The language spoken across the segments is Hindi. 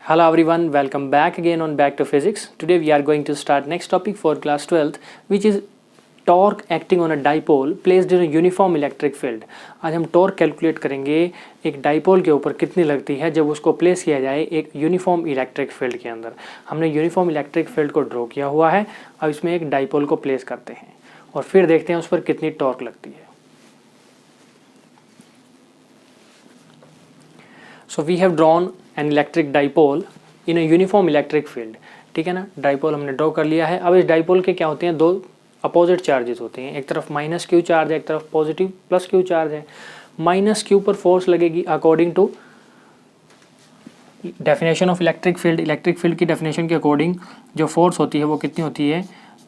Hello everyone, welcome back again on Back to Physics. Today we are going to start next topic for class 12th, which is torque acting on a dipole placed in a uniform electric field. आज हम टॉर्क कैलकुलेट करेंगे एक डाइपोल के ऊपर कितनी लगती है जब उसको प्लेस किया जाए एक यूनिफॉर्म इलेक्ट्रिक फील्ड के अंदर। हमने यूनिफॉर्म इलेक्ट्रिक फील्ड को ड्रॉ किया हुआ है, अब इसमें एक डाइपोल को प्लेस करते हैं और फिर देखते हैं उस पर कितनी टॉर्क लगती है। So we have drawn an electric dipole in a uniform electric field. ठीक है ना, डाइपोल हमने ड्रॉ कर लिया है। अब इस डाइपोल के क्या होते हैं, दो अपोजिट चार्जेस होते हैं, एक तरफ माइनस क्यू चार्ज है, एक तरफ पॉजिटिव प्लस क्यू चार्ज है। माइनस क्यू पर फोर्स लगेगी according to definition of electric field. Electric field की डेफिनेशन के अकॉर्डिंग जो फोर्स होती है वो कितनी होती है,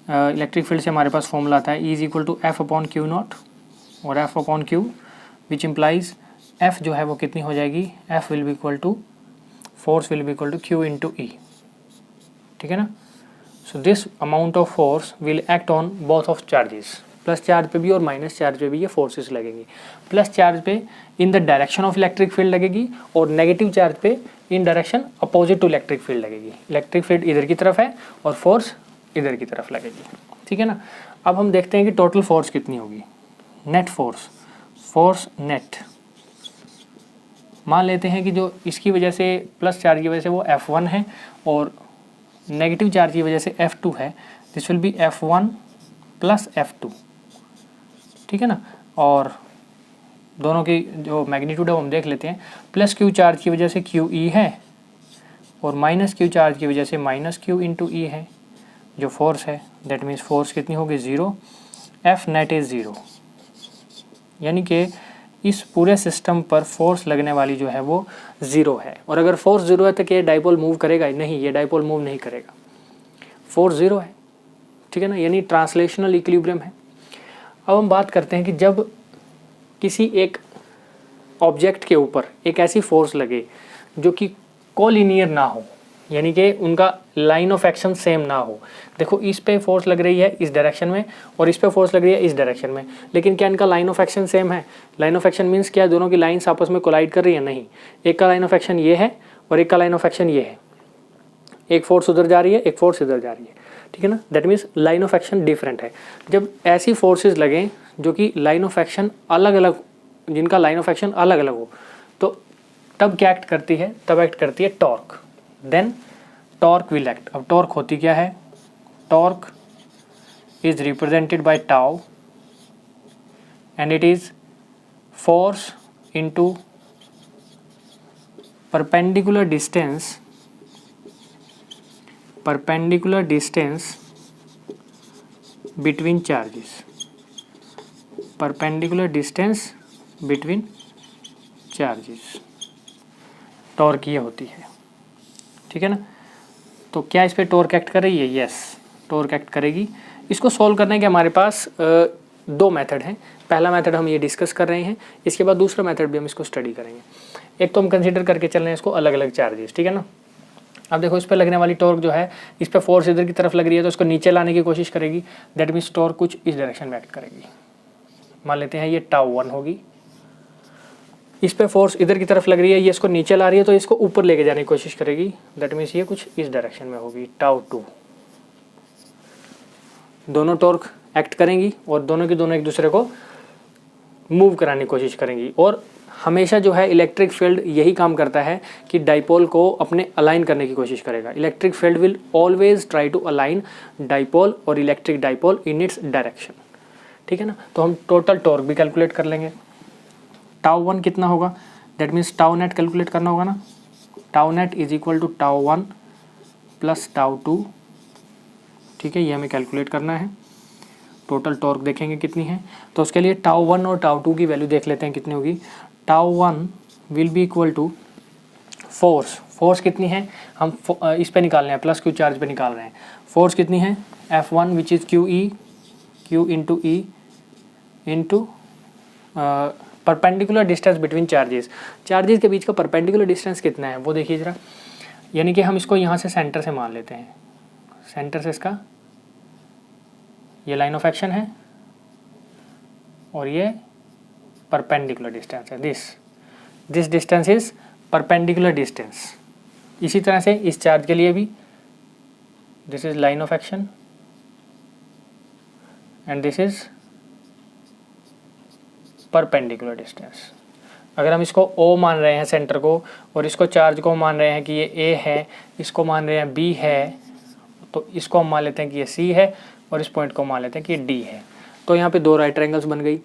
इलेक्ट्रिक फील्ड से हमारे पास फॉर्मूला आता है E = F upon Q naught और F upon Q, which implies F जो है वो कितनी हो जाएगी, F will be equal to force will be equal to Q into E। ठीक है ना। So this amount of force will act on both of charges, plus charge पे भी और माइनस चार्ज पे भी ये फोर्सेस लगेंगी। प्लस चार्ज पे in the direction of electric field लगेगी और नेगेटिव चार्ज पे in direction opposite to electric field लगेगी। इलेक्ट्रिक फील्ड इधर की तरफ है और फोर्स इधर की तरफ लगेगी। ठीक है ना। अब हम देखते हैं कि टोटल फोर्स कितनी होगी। नेट फोर्स नेट मान लेते हैं कि जो इसकी वजह से प्लस चार्ज की वजह से वो F1 है और नेगेटिव चार्ज की वजह से F2 है। This will be F1 plus F2। ठीक है ना। और दोनों की जो मैग्नीट्यूड है वो हम देख लेते हैं। प्लस क्यू चार्ज की वजह से QE है और माइनस क्यू चार्ज की वजह से माइनस क्यू इंटू E है। जो फोर्स है दैट मीन्स फोर्स कितनी होगी, 0। F नेट इज़ 0, यानी कि इस पूरे सिस्टम पर फोर्स लगने वाली जो है वो 0 है। और अगर फोर्स 0 है तो क्या डाइपोल मूव करेगा? नहीं, ये डाइपोल मूव नहीं करेगा, फोर्स 0 है। ठीक है ना, यानी ट्रांसलेशनल इक्विलिब्रियम है। अब हम बात करते हैं कि जब किसी एक ऑब्जेक्ट के ऊपर एक ऐसी फोर्स लगे जो कि कोलिनियर ना हो, यानी कि उनका लाइन ऑफ एक्शन सेम ना हो। देखो इस पे फोर्स लग रही है इस डायरेक्शन में और इस पे फोर्स लग रही है इस डायरेक्शन में, लेकिन क्या इनका लाइन ऑफ एक्शन सेम है? लाइन ऑफ एक्शन मीन्स क्या, दोनों की लाइंस आपस में कोलाइड कर रही है? नहीं, एक का लाइन ऑफ एक्शन ये है और एक का लाइन ऑफ एक्शन ये है। एक फोर्स उधर जा रही है, एक फोर्स इधर जा रही है। ठीक है ना, that means line of action different है। जब ऐसी फोर्सेज लगें जो कि लाइन ऑफ एक्शन अलग अलग, जिनका लाइन ऑफ एक्शन अलग अलग हो, तो तब क्या एक्ट करती है? तब एक्ट करती है torque. Then torque will act. अब टॉर्क होती क्या है? Torque is represented by tau and it is force into perpendicular distance between charges. Perpendicular distance between charges, torque ये होती है। ठीक है ना। तो क्या इस पे टॉर्क एक्ट कर रही है? यस, टॉर्क एक्ट करेगी। इसको सॉल्व करने के हमारे पास दो मेथड हैं। पहला मेथड हम ये डिस्कस कर रहे हैं, इसके बाद दूसरा मेथड भी हम इसको स्टडी करेंगे। एक तो हम कंसीडर करके चल रहे हैं इसको अलग अलग चार्जेस। ठीक है ना। अब देखो इस पर लगने वाली टॉर्क जो है, इस पर फोर्स इधर की तरफ लग रही है तो इसको नीचे लाने की कोशिश करेगी। दैट मीन्स टॉर्क कुछ इस डायरेक्शन में एक्ट करेगी। मान लेते हैं ये τ1 होगी। इस पे फोर्स इधर की तरफ लग रही है, ये इसको नीचे ला रही है तो इसको ऊपर लेके जाने की कोशिश करेगी। दैट मीन्स ये कुछ इस डायरेक्शन में होगी, τ2। दोनों टॉर्क एक्ट करेंगी और दोनों की दोनों एक दूसरे को मूव कराने की कोशिश करेंगी। और हमेशा जो है इलेक्ट्रिक फील्ड यही काम करता है कि डाइपोल को अपने अलाइन करने की कोशिश करेगा। Electric field will always try to align dipole और electric dipole in its direction. ठीक है ना। तो हम टोटल टॉर्क भी कैलकुलेट कर लेंगे। τ1 कितना होगा, that means tau net calculate करना होगा ना। Tau net is equal to τ1 plus τ2। ठीक है, ये हमें कैलकुलेट करना है। टोटल टॉर्क देखेंगे कितनी है, तो उसके लिए τ1 और τ2 की वैल्यू देख लेते हैं कितनी होगी। τ1 will be equal to force कितनी है, हम इस पे निकाल रहे हैं, प्लस क्यू चार्ज पे निकाल रहे हैं। फोर्स कितनी है, F1 which is Q into E into perpendicular distance between charges. Charges के बीच का परपेंडिकुलर डिस्टेंस कितना है वो देखिए ज़रा। यानी कि हम इसको यहाँ से सेंटर से मान लेते हैं, सेंटर से इसका ये लाइन ऑफ एक्शन है और ये परपेंडिकुलर डिस्टेंस है। This distance is perpendicular distance. इसी तरह से इस चार्ज के लिए भी this is line of action and this is perpendicular distance. अगर हम इसको O मान रहे हैं सेंटर को, और इसको चार्ज को मान रहे हैं कि ये A है, इसको मान रहे हैं B है, तो इसको हम मान लेते हैं कि ये C है, और इस पॉइंट को मान लेते हैं कि ये D है। तो यहाँ पे दो राइट ट्रायंगल्स बन गई,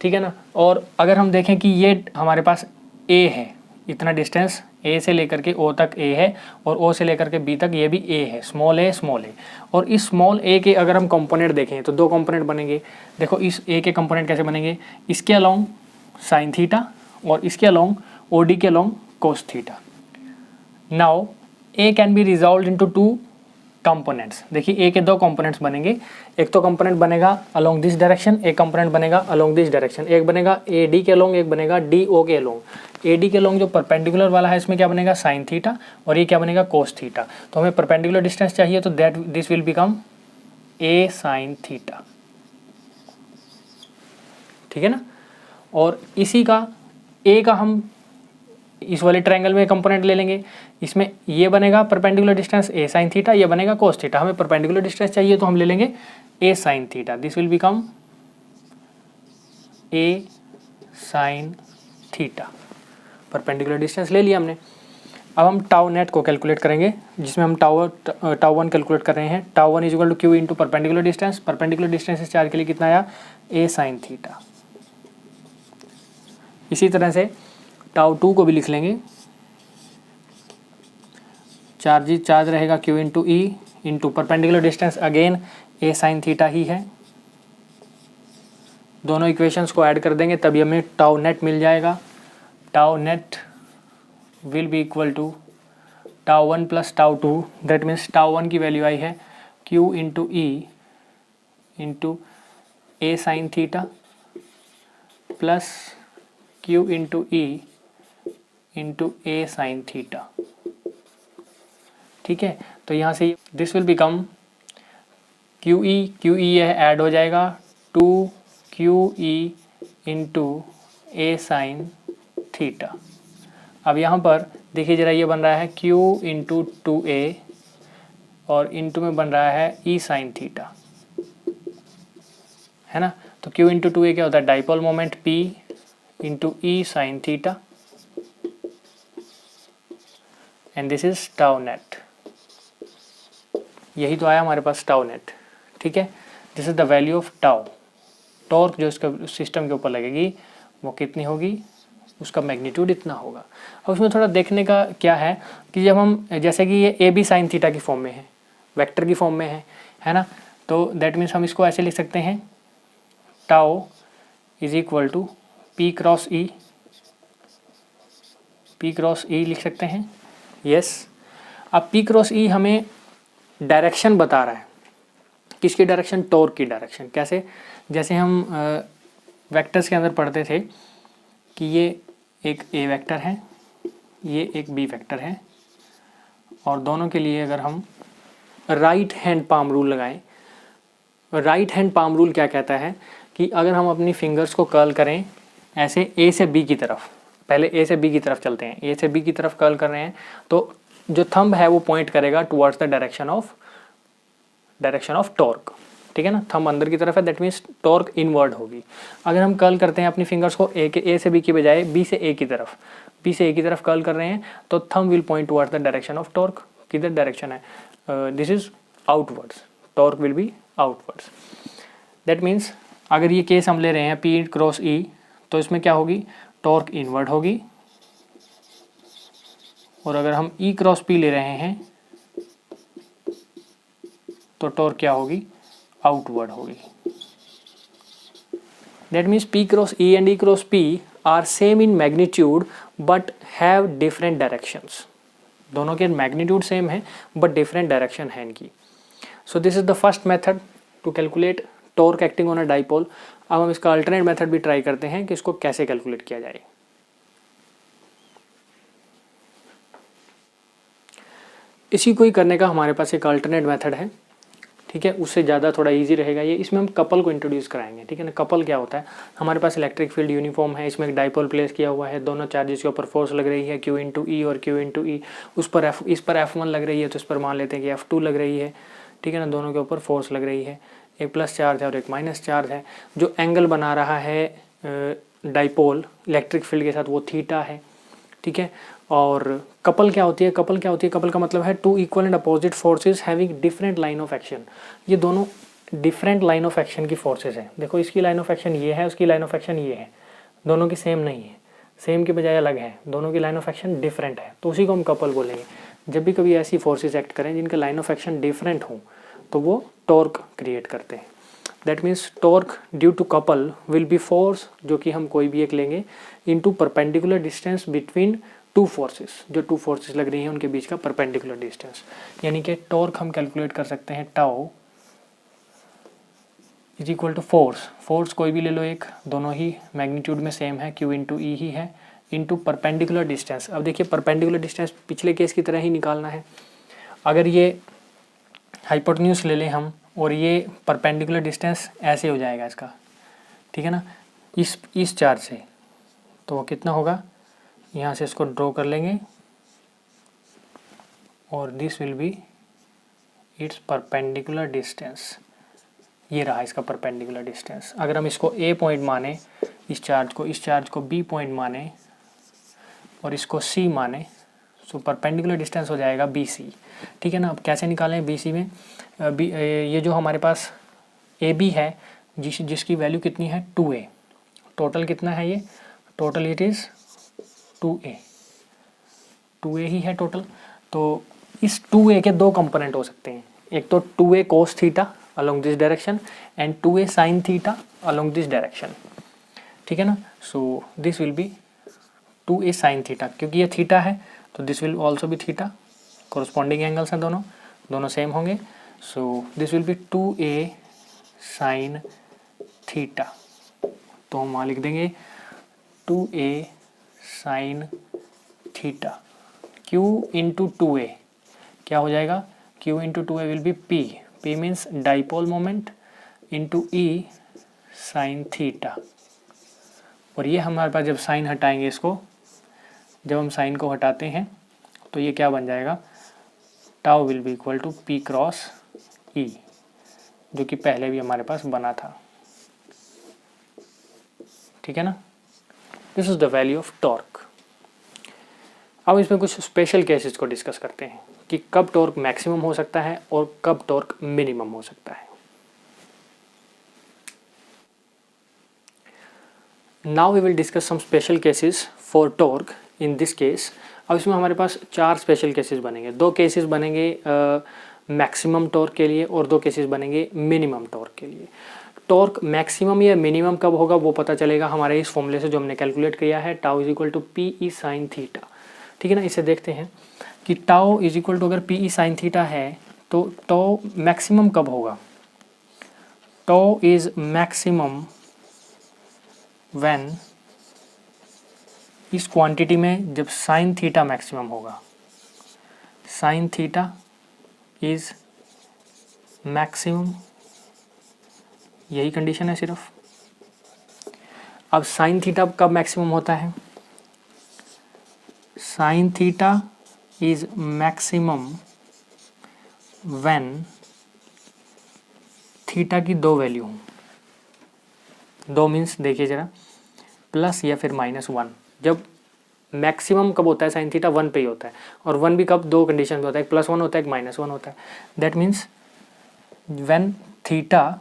ठीक है ना। और अगर हम देखें कि ये हमारे पास A है, इतना डिस्टेंस A से लेकर के O तक A है, और O से लेकर के B तक ये भी A है, स्मॉल a, और इस स्मॉल a के अगर हम कंपोनेंट देखें तो दो कंपोनेंट बनेंगे। देखो इस A के कंपोनेंट कैसे बनेंगे, इसके अलोंग साइन थीटा और इसके अलोंग OD के along cos theta. Now A can be resolve into two components. देखिए A के दो कंपोनेंट्स बनेंगे, एक तो कंपोनेंट बनेगा अलोंग दिस डायरेक्शन, एक कंपोनेंट बनेगा अलोंग दिस डायरेक्शन। एक बनेगा AD के अलोंग, एक बनेगा DO के अलोंग। AD के अलोंग जो परपेंडिकुलर वाला है इसमें क्या बनेगा, साइन थीटा, और ये क्या बनेगा, कोस थीटा। तो हमें परपेंडिकुलर डिस्टेंस चाहिए, तो that this will become A sine theta, ठीक है ना। और इसी का A का हम इस वाले ट्रायंगल में कंपोनेंट ले लेंगे, इसमें ये बनेगा perpendicular distance A sine theta, ये बनेगा कोस थीटा। हमें परपेंडिकुलर डिस्टेंस चाहिए तो हम ले लेंगे A sine theta, this will become A sine theta. Perpendicular distance ले लिया हमने। अब हम टाउ नेट को कैलकुलेट करेंगे, जिसमें हम टाउ वन कैलकुलेट कर रहे हैं। Tau one is equal to Q into perpendicular distance. Perpendicular distance इस चार्ज के लिए कितना आया, A साइन थीटा। इसी तरह से टाउ टू को भी लिख लेंगे, चार्ज रहेगा Q into E into perpendicular distance again A sine theta ही है। दोनों इक्वेशंस को ऐड कर देंगे तभी हमें टाउ नेट मिल जाएगा। Tau net will be equal to tau one plus tau two, that means tau one की वैल्यू आई है Q into E into A sine theta plus Q into E into A sine theta, ठीक है। तो यहाँ से this will become Q E यह ऐड हो जाएगा 2QE into A sine theta. अब यहाँ पर देखिए जरा, ये बन रहा है Q इंटू 2A और इंटू में बन रहा है E साइन थीटा, है ना। तो Q इंटू 2A क्या होता है, dipole moment P into E sine theta, and this is tau net. यही तो आया हमारे पास टाउ नेट, ठीक है। This is the value of tau. Torque जो इसका सिस्टम के ऊपर लगेगी वो कितनी होगी, उसका मैग्नीट्यूड इतना होगा। अब उसमें थोड़ा देखने का क्या है कि जब हम, जैसे कि ये AB साइन थीटा की फॉर्म में है, वेक्टर की फॉर्म में है ना, तो दैट मीन्स हम इसको ऐसे लिख सकते हैं, tau is equal to P cross E लिख सकते हैं, यस। अब P क्रॉस E हमें डायरेक्शन बता रहा है, किसकी डायरेक्शन, टॉर्क की डायरेक्शन। कैसे, जैसे हम वेक्टर्स के अंदर पढ़ते थे कि ये एक A वेक्टर है, ये एक B वेक्टर है, और दोनों के लिए अगर हम राइट हैंड पाम रूल लगाएं, राइट हैंड पाम रूल क्या कहता है कि अगर हम अपनी फिंगर्स को कर्ल करें ऐसे A से B की तरफ, पहले A से B की तरफ चलते हैं, A से B की तरफ कर्ल कर रहे हैं, तो जो थंब है वो पॉइंट करेगा towards the direction of torque, ठीक है ना। थंब अंदर की तरफ है, दैट मीन्स टॉर्क इनवर्ड होगी। अगर हम कर्ल करते हैं अपनी फिंगर्स को A से B की बजाय B से A की तरफ कर्ल कर रहे हैं, तो thumb will point towards the direction of torque. किधर डायरेक्शन है, this is outwards, torque will be outwards. That means अगर ये केस हम ले रहे हैं P क्रॉस E, तो इसमें क्या होगी, टॉर्क इनवर्ड होगी, और अगर हम E क्रॉस P ले रहे हैं तो टॉर्क क्या होगी, आउटवर्ड होगी। That means P cross E and E cross P are same in magnitude but have different directions. दोनों के मैग्नीट्यूड सेम है बट डिफरेंट डायरेक्शन है इनकी। So this is the first method to calculate torque acting on a dipole. अब हम इसका अल्टरनेट मेथड भी ट्राई करते हैं कि इसको कैसे कैलकुलेट किया जाए। इसी को ही करने का हमारे पास एक अल्टरनेट मेथड है। ठीक है, उससे ज़्यादा थोड़ा इजी रहेगा ये। इसमें हम कपल को इंट्रोड्यूस कराएंगे, ठीक है ना। कपल क्या होता है, हमारे पास इलेक्ट्रिक फील्ड यूनिफॉर्म है, इसमें एक डाइपोल प्लेस किया हुआ है, दोनों चार्जेस के ऊपर फोर्स लग रही है Q इंटू ई और Q इंटू ई, उस पर इस पर F1 लग रही है, तो इस पर मान लेते हैं कि F2 लग रही है, ठीक है ना। दोनों के ऊपर फोर्स लग रही है, एक प्लस चार्ज है और एक माइनस चार्ज है। जो एंगल बना रहा है डाइपोल इलेक्ट्रिक फील्ड के साथ वो थीटा है, ठीक है। और कपल क्या होती है, कपल क्या होती है, कपल का मतलब है two equal and opposite forces having different line of action. ये दोनों डिफरेंट लाइन ऑफ एक्शन की फोर्सेस हैं। देखो इसकी लाइन ऑफ एक्शन ये है, उसकी लाइन ऑफ एक्शन ये है, दोनों की सेम नहीं है, सेम के बजाय अलग है, दोनों की लाइन ऑफ एक्शन डिफरेंट है, तो उसी को हम कपल बोलेंगे। जब भी कभी ऐसी फोर्सेस एक्ट करें जिनके लाइन ऑफ एक्शन डिफरेंट हों तो वो टॉर्क क्रिएट करते हैं। That means torque due to couple will be force, जो कि हम कोई भी एक लेंगे, into perpendicular distance between two forces. जो टू फोर्सेस लग रही हैं उनके बीच का परपेंडिकुलर डिस्टेंस, यानी कि टॉर्क हम कैलकुलेट कर सकते हैं tau is equal to force. Force कोई भी ले लो एक, दोनों ही मैग्नीट्यूड में सेम है, Q इंटू ई ही है, इंटू परपेंडिकुलर डिस्टेंस। अब देखिए परपेंडिकुलर डिस्टेंस पिछले केस की तरह ही निकालना है। अगर ये हाइपोटेन्यूज ले लें हम और ये परपेंडिकुलर डिस्टेंस ऐसे हो जाएगा इसका, ठीक है ना, इस चार्ज से, तो वो कितना होगा, यहाँ से इसको ड्रॉ कर लेंगे और this will be it's perpendicular distance. ये रहा इसका परपेंडिकुलर डिस्टेंस। अगर हम इसको A पॉइंट माने, इस चार्ज को B पॉइंट माने और इसको C माने, सो परपेंडिकुलर डिस्टेंस हो जाएगा BC, ठीक है ना। अब कैसे निकालें BC में, ये जो हमारे पास AB है जिसकी वैल्यू कितनी है 2A, टोटल कितना है ये, टोटल इट इज़ 2A ही है टोटल। तो इस 2A के दो कंपोनेंट हो सकते हैं, एक तो 2A cos theta along this direction and 2A sin theta along this direction, ठीक है ना। So this will be 2A sin theta, क्योंकि ये थीटा है तो this will also be theta, corresponding angles हैं दोनों सेम होंगे। So this will be 2A sin theta, तो हम वहाँ लिख देंगे 2A sin theta. Q into 2A क्या हो जाएगा, Q into 2A will be P, P means dipole moment into E sine theta. और ये हमारे पास जब साइन हटाएंगे इसको, जब हम साइन को हटाते हैं तो ये क्या बन जाएगा, tau will be equal to P cross E, जो कि पहले भी हमारे पास बना था, ठीक है ना। This is the value of torque. अब इसमें कुछ स्पेशल केसेस को डिस्कस करते हैं कि कब टॉर्क मैक्सिमम हो सकता है और कब टॉर्क मिनिमम हो सकता है। Now we will discuss some special cases for torque in this case. अब इसमें हमारे पास 4 स्पेशल केसेस बनेंगे, 2 केसेस बनेंगे मैक्सिमम टॉर्क के लिए और 2 केसेस बनेंगे मिनिमम टॉर्क के लिए। टॉर्क मैक्सिमम या मिनिमम कब होगा वो पता चलेगा हमारे इस फॉर्मूले से जो हमने कैलकुलेट किया है, tau is equal to PE sine theta, ठीक है ना। इसे देखते हैं कि टाउ इज इक्वल टू अगर PE साइन थीटा है तो टाउ मैक्सिमम कब होगा, टाउ इज मैक्सिमम व्हेन, इस क्वांटिटी में जब साइन थीटा मैक्सिमम होगा, साइन थीटा इज मैक्सिमम, यही कंडीशन है सिर्फ। अब साइन थीटा कब मैक्सिमम होता है, sine theta is maximum when theta की 2 वैल्यू हो, 2 मीन्स देखिए जरा, प्लस या फिर -1। जब मैक्सिमम कब होता है साइन थीटा, 1 पे ही होता है, और 1 भी कब, 2 कंडीशन में होता है, एक +1 होता है, एक -1 होता है। That means when theta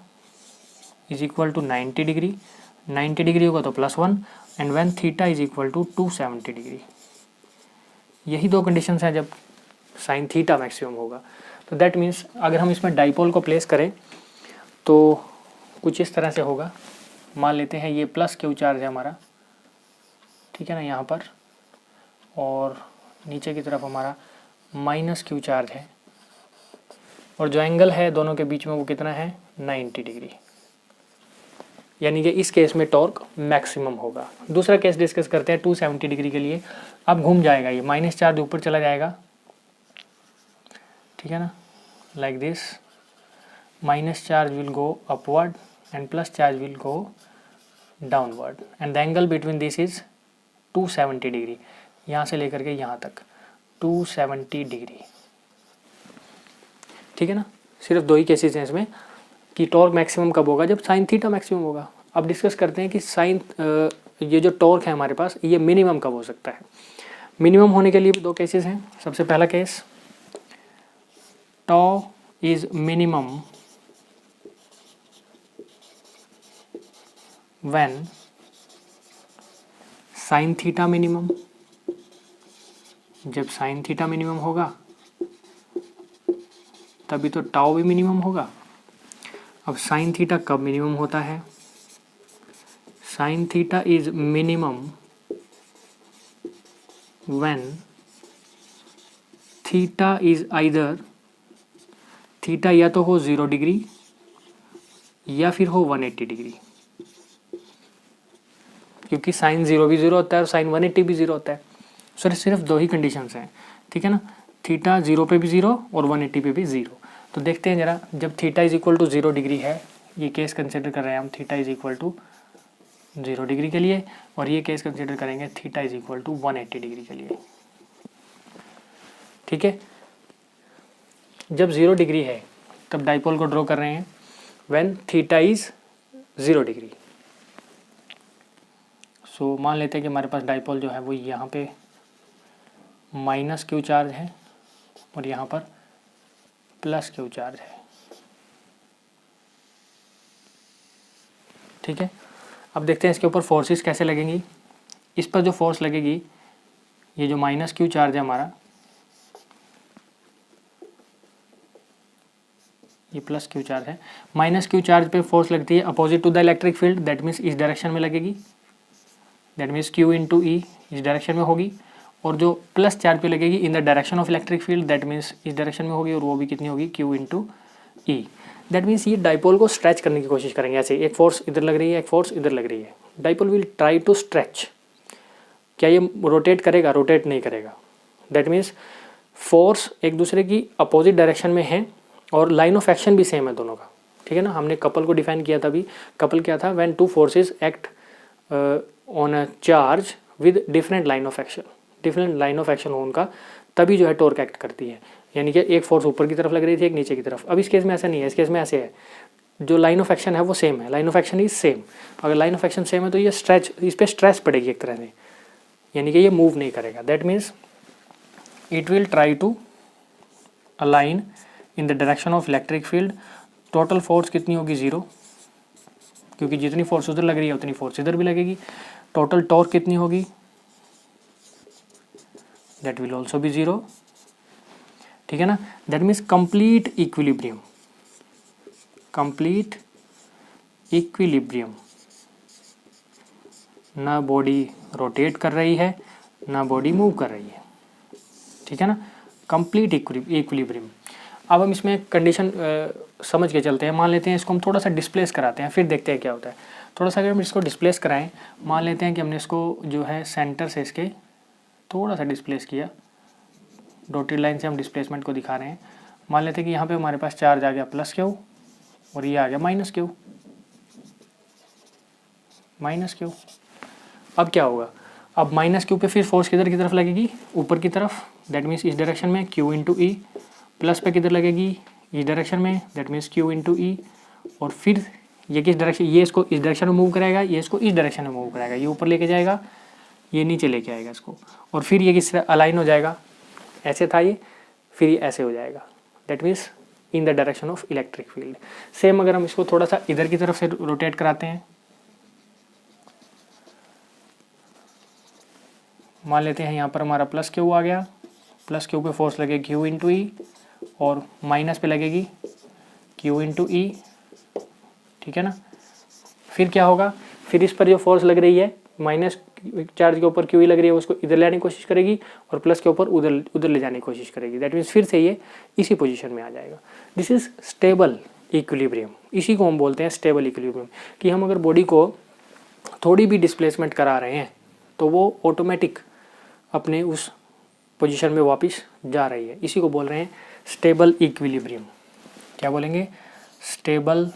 is equal to 90 degree, 90 degree होगा तो +1, and when theta is equal to 270 degree. यही 2 कंडीशंस हैं जब साइन थीटा मैक्सिमम होगा। तो दैट मीन्स अगर हम इसमें डाइपोल को प्लेस करें तो कुछ इस तरह से होगा। मान लेते हैं ये प्लस Q चार्ज है हमारा, ठीक है ना, यहाँ पर, और नीचे की तरफ हमारा -Q चार्ज है, और जो एंगल है दोनों के बीच में वो कितना है, 90 डिग्री, यानी कि इस केस में टॉर्क मैक्सिमम होगा। दूसरा केस डिस्कस करते हैं 270 डिग्री के लिए। अब घूम जाएगा ये, माइनस चार्ज ऊपर चला जाएगा, ठीक है ना, like this, minus charge will go upward and plus charge will go downward and the angle between this is 270 degree, यहाँ से लेकर के यहाँ तक 270 डिग्री। ठीक है ना, सिर्फ दो ही केसेस हैं इसमें कि टॉर्क मैक्सिमम कब होगा, जब साइन थीटा मैक्सिमम होगा। अब डिस्कस करते हैं कि साइन ये जो टॉर्क है हमारे पास ये मिनिमम कब हो सकता है। मिनिमम होने के लिए भी दो केसेस हैं। सबसे पहला case toe is minimum when sine theta minimum, जब साइन थीटा मिनिमम होगा तभी तो टाउ भी मिनिमम होगा। अब साइन थीटा कब मिनिमम होता है, sine theta is minimum when theta is either, theta या तो हो 0 डिग्री या फिर हो 180 डिग्री, क्योंकि साइन 0 भी 0 होता है और साइन 180 भी 0 होता है। सो सिर्फ दो ही कंडीशंस हैं, ठीक है ना, थीटा 0 पे भी 0 और 180 पे भी 0। तो देखते हैं जरा, जब theta is equal to 0 degree है, ये केस कंसिडर कर रहे हैं हम theta is equal to 0 degree के लिए, और ये केस कंसिडर करेंगे theta is equal to 180 degree के लिए। ठीक है, जब 0 डिग्री है तब डाइपोल को ड्रॉ कर रहे हैं व्हेन थीटा इज 0 डिग्री। सो मान लेते हैं कि हमारे पास डाइपोल जो है वो यहाँ पे माइनस क्यू चार्ज है और यहाँ पर प्लस क्यू चार्ज है। ठीक है, अब देखते हैं इसके ऊपर फोर्सेस कैसे लगेंगी। इस पर जो फोर्स लगेगी, ये जो माइनस क्यू चार्ज है हमारा, ये प्लस क्यू चार्ज है, माइनस क्यू चार्ज पे फोर्स लगती है opposite to the electric field, that means इस डायरेक्शन में लगेगी, that means Q into E इस डायरेक्शन में होगी, और जो प्लस चार्ज पे लगेगी in the direction of electric field, that means इस डायरेक्शन में होगी, और वो भी कितनी होगी, Q into E. That means ये डाइपोल को स्ट्रेच करने की कोशिश करेंगे। ऐसे एक फोर्स इधर लग रही है, एक फोर्स इधर लग रही है, dipole will try to stretch. क्या ये रोटेट करेगा? रोटेट नहीं करेगा। दैट मीन्स फोर्स एक दूसरे की अपोजिट डायरेक्शन में है और लाइन ऑफ एक्शन भी सेम है दोनों का। ठीक है ना, हमने कपल को डिफाइन किया था अभी। कपल क्या था? When two forces act on a charge with different line of action, different line of action हो उनका, तभी जो है टॉर्क एक्ट करती है। यानी कि एक फोर्स ऊपर की तरफ लग रही थी, एक नीचे की तरफ। अब इस केस में ऐसा नहीं है, इस केस में ऐसे है, जो लाइन ऑफ एक्शन है वो सेम है, line of action is same. अगर लाइन ऑफ एक्शन सेम है तो ये स्ट्रेच, इस पर स्ट्रेस पड़ेगी एक तरह से, यानी कि ये मूव नहीं करेगा। That means it will try to align in the direction of electric field. Total force कितनी होगी? 0, क्योंकि जितनी फोर्स उधर लग रही है उतनी फोर्स इधर भी लगेगी। टोटल टॉर्क कितनी होगी? That will also be 0। ठीक है ना, that means complete equilibrium, complete equilibrium. ना बॉडी रोटेट कर रही है, ना बॉडी मूव कर रही है। ठीक है ना, कंप्लीट इक्विलिब्रियम। अब हम इसमें कंडीशन समझ के चलते हैं। मान लेते हैं इसको हम थोड़ा सा डिस्प्लेस कराते हैं, फिर देखते हैं क्या होता है। थोड़ा सा अगर हम इसको डिस्प्लेस कराएं, मान लेते हैं कि हमने इसको जो है सेंटर से इसके थोड़ा सा डिस्प्लेस किया, डॉटेड लाइन से हम डिस्प्लेसमेंट को दिखा रहे हैं। मान लेते हैं कि यहाँ पे हमारे पास चार्ज आ गया प्लस क्यू और ये आ गया माइनस क्यू, माइनस क्यू। अब क्या होगा? अब माइनस क्यू पे फिर फोर्स किधर की तरफ लगेगी? ऊपर की तरफ, दैट मीन्स इस डायरेक्शन में क्यू इंटू ई। प्लस पे किधर लगेगी? इस डायरेक्शन में, दैट मीन्स क्यू इंटू ई। और फिर ये किस डायरेक्शन, ये इसको इस डायरेक्शन में मूव कराएगा, ये इसको इस डायरेक्शन में मूव कराएगा। ये ऊपर लेके जाएगा, ये नीचे लेके आएगा इसको, और फिर ये किस तरह अलाइन हो जाएगा, ऐसे था ये, फिर ये ऐसे हो जाएगा। That means in the direction of electric field. Same अगर हम इसको थोड़ा सा इधर की तरफ से रोटेट कराते हैं, मान लेते हैं यहाँ पर हमारा प्लस क्यू आ गया, प्लस क्यू पे फोर्स लगेगी क्यू इंटू ई, और माइनस पे लगेगी क्यू इंटू ई। ठीक है ना, फिर क्या होगा? फिर इस पर जो फोर्स लग रही है माइनस चार्ज के ऊपर क्यू ई लग रही है, उसको इधर लाने की कोशिश करेगी, और प्लस के ऊपर उधर ले जाने की कोशिश करेगी। दैट मीन्स फिर से ये इसी पोजीशन में आ जाएगा। This is stable equilibrium. इसी को हम बोलते हैं स्टेबल इक्विलिब्रियम, कि हम अगर बॉडी को थोड़ी भी डिस्प्लेसमेंट करा रहे हैं तो वो ऑटोमेटिक अपने उस पोजीशन में वापस जा रही है। इसी को बोल रहे हैं स्टेबल इक्विलिब्रियम। क्या बोलेंगे? Stable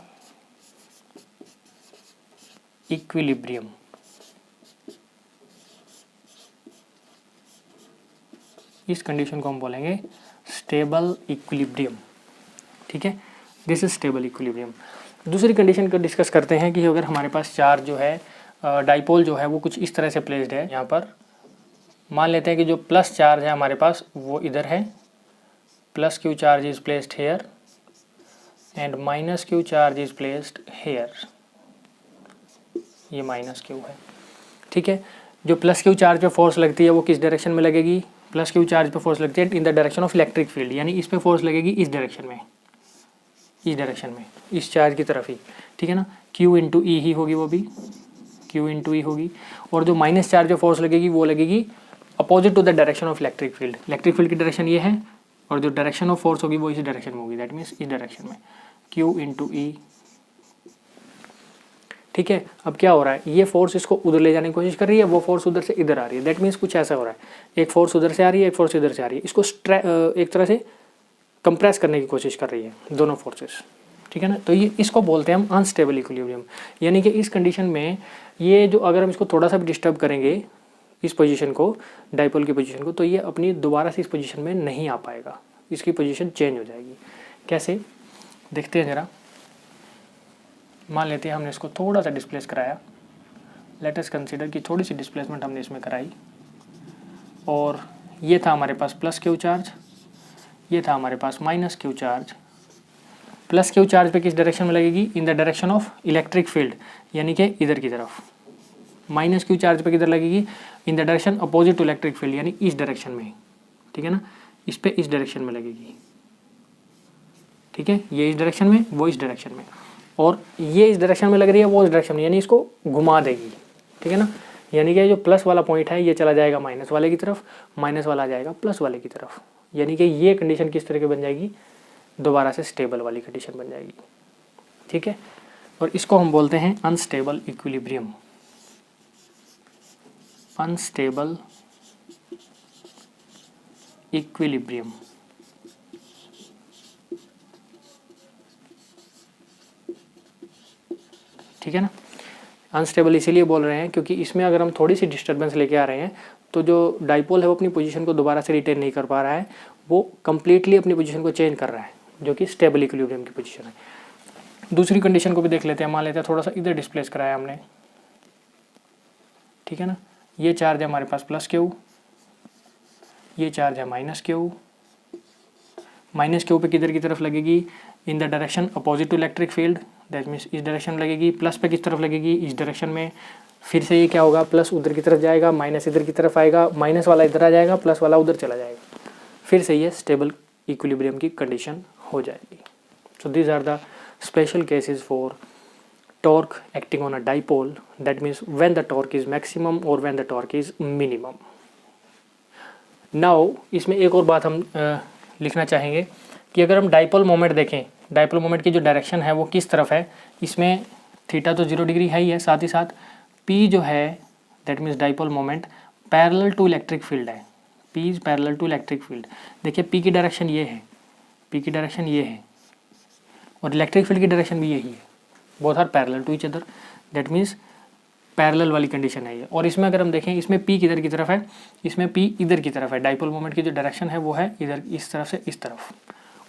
equilibrium. इस कंडीशन को हम बोलेंगे स्टेबल इक्विलिब्रियम, ठीक है। This is stable equilibrium. दूसरी कंडीशन को डिस्कस करते हैं कि अगर हमारे पास चार्ज जो है डाइपोल जो है वो कुछ इस तरह से प्लेस्ड है। यहाँ पर मान लेते हैं कि जो प्लस चार्ज है हमारे पास वो इधर है, plus Q charge is placed here and minus Q charge is placed here. ये माइनस क्यू है, ठीक है। जो प्लस क्यू चार्ज पे फोर्स लगती है वो किस डायरेक्शन में लगेगी? प्लस क्यू चार्ज पे फोर्स लगती है in the direction of electric field, यानी इस पे फोर्स लगेगी इस डायरेक्शन में, इस डायरेक्शन में, इस चार्ज की तरफ ही, ठीक है ना। Q इंटू ई ही होगी, वो भी Q इंटू ई होगी। और जो माइनस चार्ज पे फोर्स लगेगी वो लगेगी opposite to the direction of electric field. Electric field की डायरेक्शन ये है और जो डायरेक्शन ऑफ फोर्स होगी वो इस डायरेक्शन में होगी, दैट मीन्स इस डायरेक्शन में, Q इंटू ई, ठीक है। अब क्या हो रहा है, ये फोर्स इसको उधर ले जाने की कोशिश कर रही है, वो फोर्स उधर से इधर आ रही है, दैट मीन्स कुछ ऐसा हो रहा है, एक फोर्स उधर से आ रही है, एक फोर्स इधर से आ रही है, इसको एक तरह से कंप्रेस करने की कोशिश कर रही है दोनों फोर्सेस, ठीक है ना। तो ये इसको बोलते हैं हम अनस्टेबल इक्विलिब्रियम। यानी कि इस कंडीशन में ये जो अगर हम इसको थोड़ा सा भी डिस्टर्ब करेंगे इस पोजीशन को, डाइपोल की पोजीशन को, तो ये अपनी दोबारा से इस पोजीशन में नहीं आ पाएगा, इसकी पोजीशन चेंज हो जाएगी। कैसे देखते हैं ज़रा। मान लेते हैं हमने इसको थोड़ा सा डिस्प्लेस कराया, लेट अस कंसीडर कि थोड़ी सी डिस्प्लेसमेंट हमने इसमें कराई, और ये था हमारे पास प्लस क्यू चार्ज, ये था हमारे पास minus Q charge. Plus Q charge पे किस डायरेक्शन में लगेगी? In the direction of electric field, यानी कि इधर की तरफ। माइनस क्यू चार्ज पे किधर लगेगी? In the direction opposite to electric field, यानी इस डायरेक्शन में, ठीक है ना। इस पे इस डायरेक्शन में लगेगी, ठीक है। ये इस डायरेक्शन में, वो इस डायरेक्शन में, और ये इस डायरेक्शन में लग रही है, वो इस डायरेक्शन में, यानी इसको घुमा देगी, ठीक है ना। यानी कि जो प्लस वाला पॉइंट है ये चला जाएगा माइनस वाले की तरफ, माइनस वाला आ जाएगा प्लस वाले की तरफ, यानी कि ये कंडीशन किस तरह की बन जाएगी? दोबारा से स्टेबल वाली कंडीशन बन जाएगी, ठीक है। और इसको हम बोलते हैं अनस्टेबल इक्विलिब्रियम। अनस्टेबल इक्विलिब्रियम, ठीक है ना। अनस्टेबल इसीलिए बोल रहे हैं क्योंकि इसमें अगर हम थोड़ी सी डिस्टर्बेंस लेके आ रहे हैं तो जो डाइपोल है वो अपनी पोजीशन को दोबारा से रिटेन नहीं कर पा रहा है, वो कम्प्लीटली अपनी पोजीशन को चेंज कर रहा है, जो कि स्टेबल इक्विलिब्रियम की पोजीशन है। दूसरी कंडीशन को भी देख लेते हैं। मान लेते हैं थोड़ा सा इधर डिस्प्लेस कराया हमने, ठीक है ना। ये चार्ज है हमारे पास प्लस क्यू, ये चार्ज है माइनस क्यू। माइनस क्यू पे किधर की तरफ लगेगी? In the direction opposite to electric field, that means इस डायरेक्शन लगेगी। प्लस पे किस तरफ लगेगी? इस डायरेक्शन में। फिर से ये क्या होगा? प्लस उधर की तरफ जाएगा, माइनस इधर की तरफ आएगा, माइनस वाला इधर आ जाएगा, प्लस वाला उधर चला जाएगा, फिर से ये स्टेबल इक्विलिब्रियम की कंडीशन हो जाएगी। So these are the special cases for torque acting on a dipole, that means when the torque is maximum or when the torque is minimum. Now इसमें एक और बात हम लिखना चाहेंगे कि अगर हम डाइपोल मोमेंट देखें, डाइपोल मोमेंट की जो डायरेक्शन है वो किस तरफ है। इसमें थीटा तो 0 डिग्री है ही है, साथ ही साथ P जो है that means dipole moment parallel to electric field है। P is parallel to electric field. देखिए P की डायरेक्शन ये है, P की डायरेक्शन ये है, और इलेक्ट्रिक फील्ड की डायरेक्शन भी यही है। Both are parallel to each other, that means parallel वाली कंडीशन है ये। और इसमें अगर हम देखें, इसमें P किधर की तरफ है? इसमें P इधर की तरफ है। डाइपोल मोमेंट की जो डायरेक्शन है वो है इधर, इस तरफ से इस तरफ,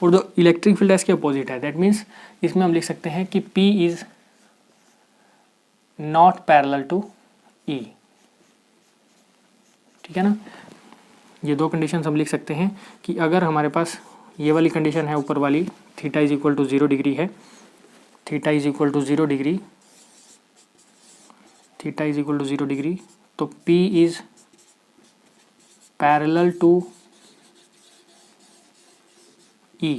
और जो इलेक्ट्रिक फील्ड है इसके अपोजिट है। दैट मीन्स इसमें हम लिख सकते हैं कि P is not parallel to E, ठीक है ना। ये दो कंडीशन हम लिख सकते हैं कि अगर हमारे पास ये वाली कंडीशन है ऊपर वाली, theta is equal to 0 degree है, theta is equal to 0 degree, theta is equal to 0 degree, तो P is parallel to E,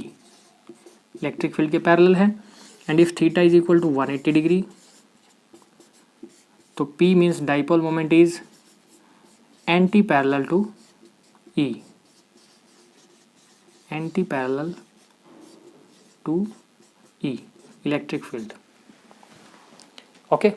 electric field के पैरेलल है। And if theta is equal to 180 degree, तो P means dipole moment is anti parallel to E, anti parallel to E, electric field. Okay.